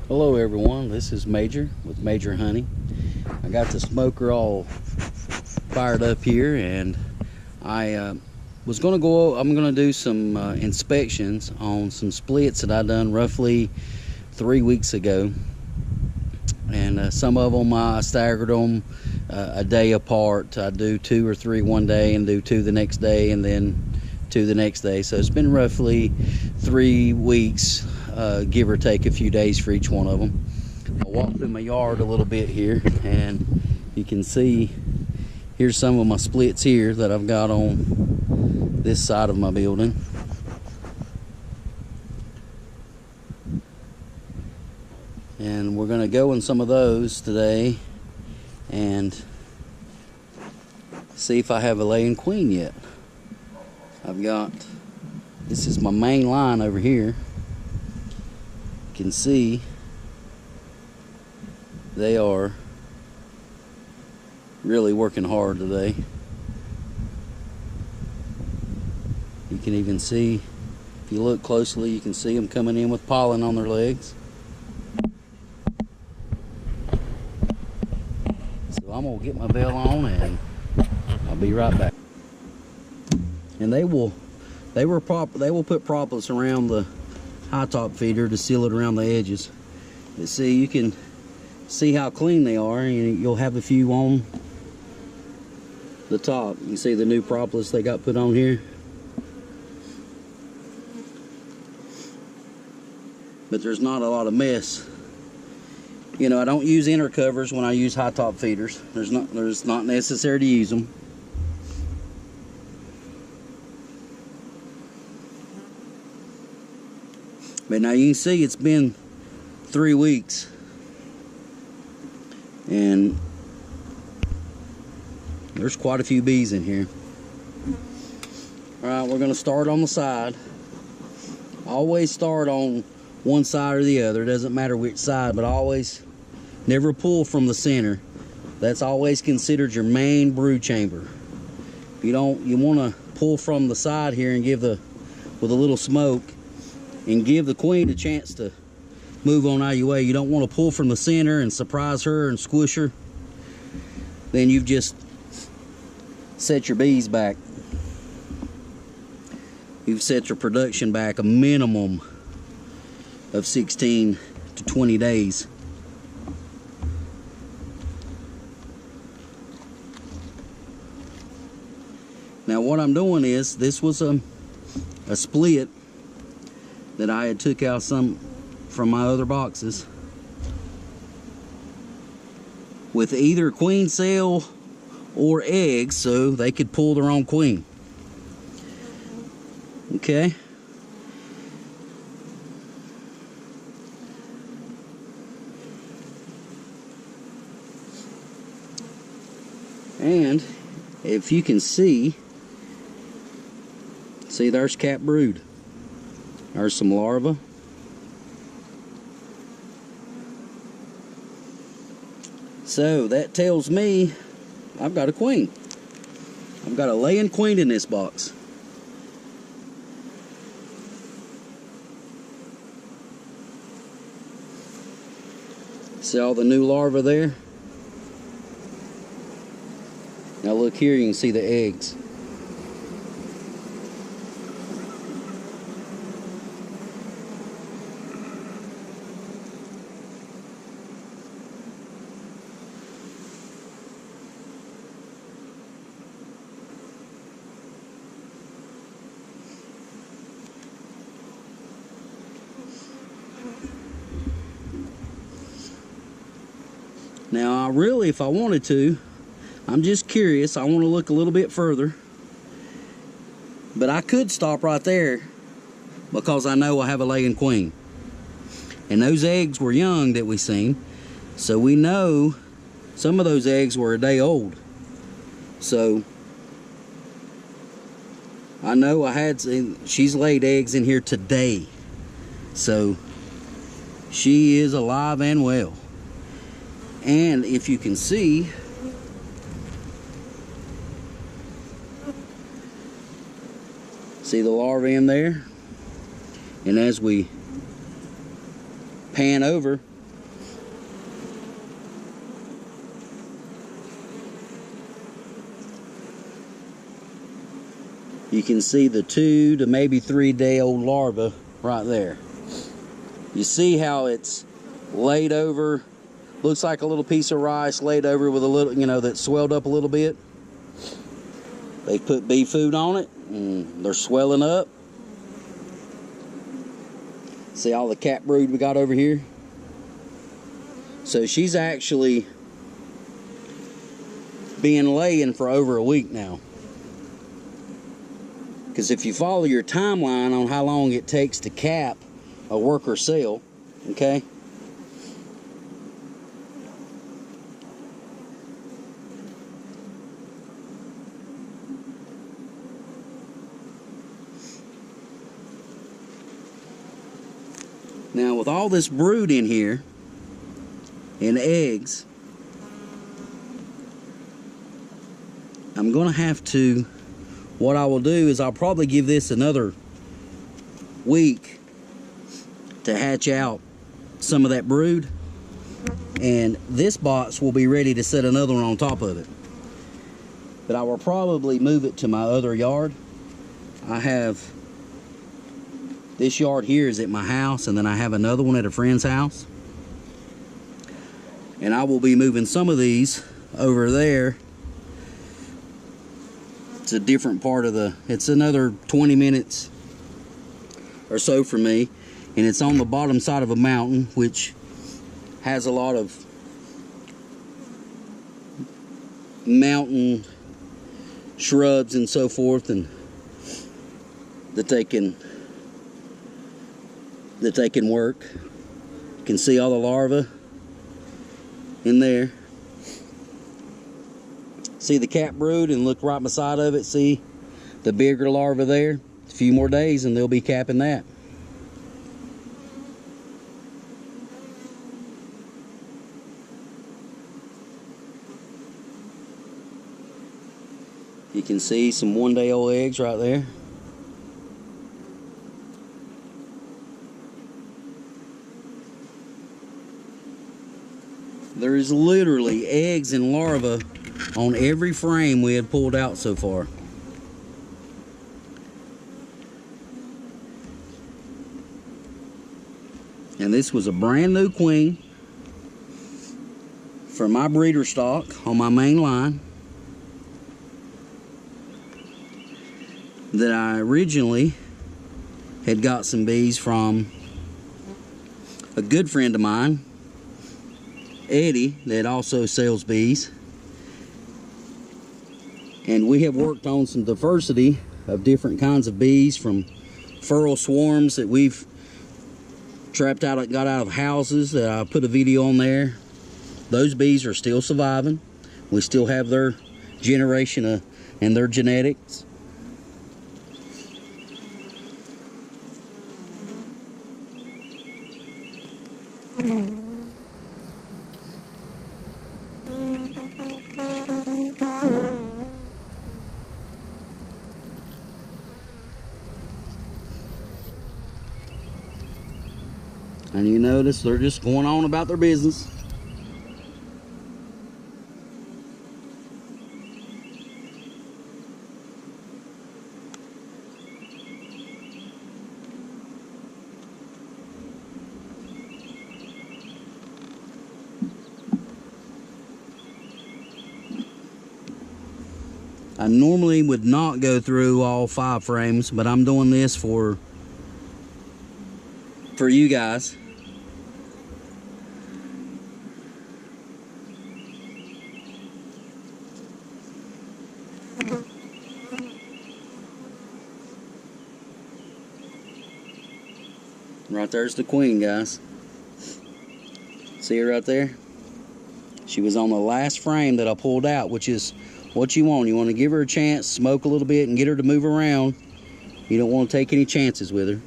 Hello everyone, this is Major with Major Honey. I got the smoker all fired up here, and I'm gonna do some inspections on some splits that I done roughly 3 weeks ago. And some of them I staggered them a day apart. I do 2 or 3 one day and do 2 the next day and then 2 the next day. So it's been roughly 3 weeks, give or take a few days for each one of them. I'll walk through my yard a little bit here, and you can see here's some of my splits here that I've got on this side of my building. And we're going to go in some of those today and see if I have a laying queen yet. This is my main line over here. You can see they are really working hard today. You can even see, if you look closely, you can see them coming in with pollen on their legs. So I'm gonna get my bell on and I'll be right back. And they will put propolis around the high top feeder to seal it around the edges. But see, you can see how clean they are, and you'll have a few on the top. You can see the new propolis they got put on here. But there's not a lot of mess. You know, I don't use inner covers when I use high top feeders. There's not necessary to use them. But now you can see it's been 3 weeks, and there's quite a few bees in here. Alright, we're going to start on the side. Always start on one side or the other, it doesn't matter which side, but always never pull from the center. That's always considered your main brood chamber. You want to pull from the side here and with a little smoke, and give the queen a chance to move on out of your way. You don't want to pull from the center and surprise her and squish her. Then you've just set your bees back. You've set your production back a minimum of 16 to 20 days. Now what I'm doing is, this was a split that I had took out some from my other boxes with either queen cell or eggs, so they could pull their own queen. Okay. And if you can see there's cap brood. There's some larvae. So that tells me I've got a queen. I've got a laying queen in this box. See all the new larvae there? Now look here, you can see the eggs. Now, if I wanted to, I'm just curious, I want to look a little bit further, but I could stop right there because I know I have a laying queen. And those eggs were young that we seen, so we know some of those eggs were a day old. So I know she's laid eggs in here today, so she is alive and well. And if you can see, see the larvae in there? And as we pan over, you can see the 2 to maybe 3 day old larva right there. You see how it's laid over, looks like a little piece of rice laid over with a little, you know, that swelled up a little bit. They put bee food on it and they're swelling up. See all the cat brood we got over here? So she's actually been laying for over a week now. Because if you follow your timeline on how long it takes to cap a worker cell, okay? Now with all this brood in here and eggs, I'm gonna have to, what I will do is I'll probably give this another week to hatch out some of that brood, and this box will be ready to set another one on top of it. But I will probably move it to my other yard. I have this yard here is at my house, and then I have another one at a friend's house. And I will be moving some of these over there. It's a different part of the, it's another 20 minutes or so for me. And it's on the bottom side of a mountain, which has a lot of mountain shrubs and so forth, and that they can work. You can see all the larvae in there. See the cat brood, and look right beside of it, see the bigger larva there. A few more days and they'll be capping that. You can see some 1 day old eggs right there. There is literally eggs and larvae on every frame we had pulled out so far. And this was a brand new queen for my breeder stock on my main line that I originally had got some bees from a good friend of mine, Eddie, that also sells bees. And we have worked on some diversity of different kinds of bees, from feral swarms that we've trapped out, got out of houses that I put a video on there. Those bees are still surviving. We still have their generation and their genetics. And you notice they're just going on about their business. I normally would not go through all 5 frames, but I'm doing this for you guys. Right there's the queen, guys. See her right there? She was on the last frame that I pulled out, which is what you want. You want to give her a chance, smoke a little bit, and get her to move around. You don't want to take any chances with her.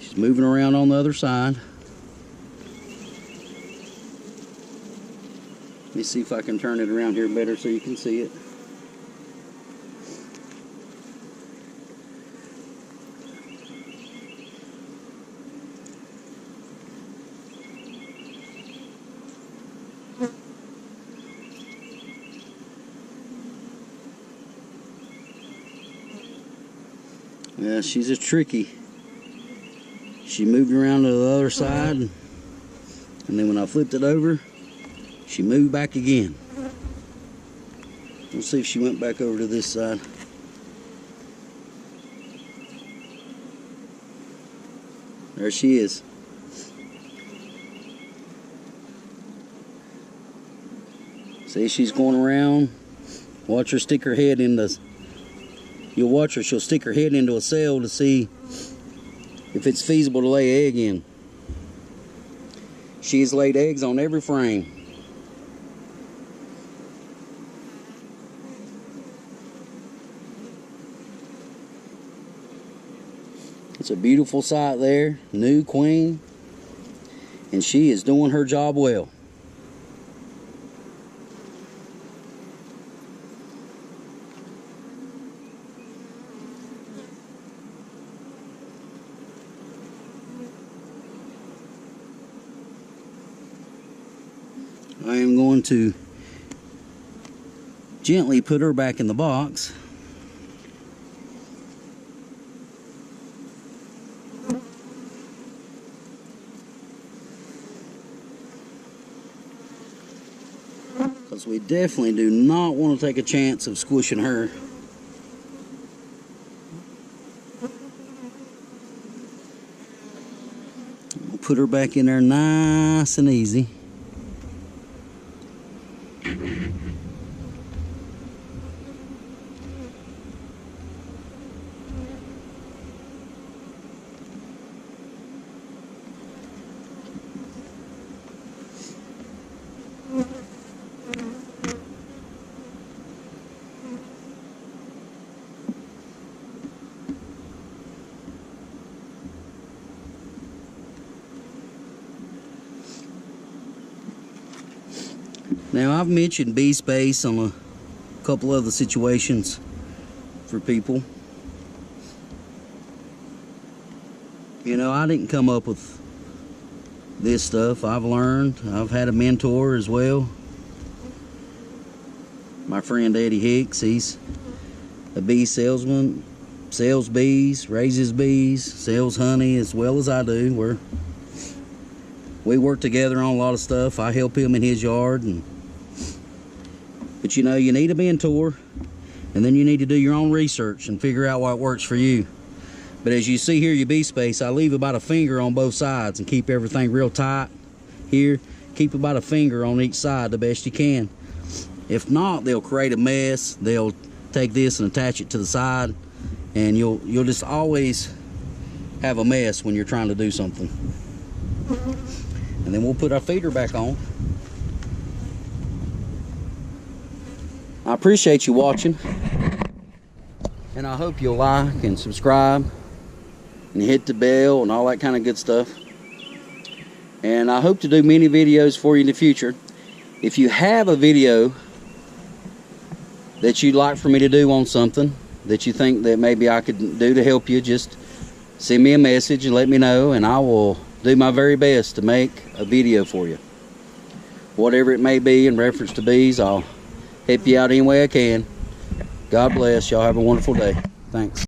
She's moving around on the other side. Let me see if I can turn it around here better so you can see it. Yeah, she's a tricky. She moved around to the other side, and then when I flipped it over, she moved back again. Let's see if she went back over to this side. There she is. See, she's going around. Watch her stick her head in the... You'll watch her, she'll stick her head into a cell to see if it's feasible to lay an egg in. She has laid eggs on every frame. It's a beautiful sight there, new queen, and she is doing her job well. I am going to gently put her back in the box. Because we definitely do not want to take a chance of squishing her. We'll put her back in there nice and easy. Now, I've mentioned bee space on a couple other situations for people. You know, I didn't come up with this stuff. I've learned. I've had a mentor as well. My friend Eddie Hicks, he's a bee salesman, sells bees, raises bees, sells honey as well as I do. We work together on a lot of stuff. I help him in his yard. But you know, you need a mentor, and then you need to do your own research and figure out what works for you. But as you see here, your bee space, I leave about a finger on both sides and keep everything real tight here. Keep about a finger on each side the best you can. If not, they'll create a mess. They'll take this and attach it to the side, and you'll just always have a mess when you're trying to do something. And then we'll put our feeder back on. I appreciate you watching, and I hope you'll like and subscribe and hit the bell and all that kind of good stuff. And I hope to do many videos for you in the future. If you have a video that you'd like for me to do on something that you think that maybe I could do to help you, just send me a message and let me know, and I will do my very best to make a video for you. Whatever it may be in reference to bees, I'll help you out any way I can. God bless. Y'all have a wonderful day. Thanks.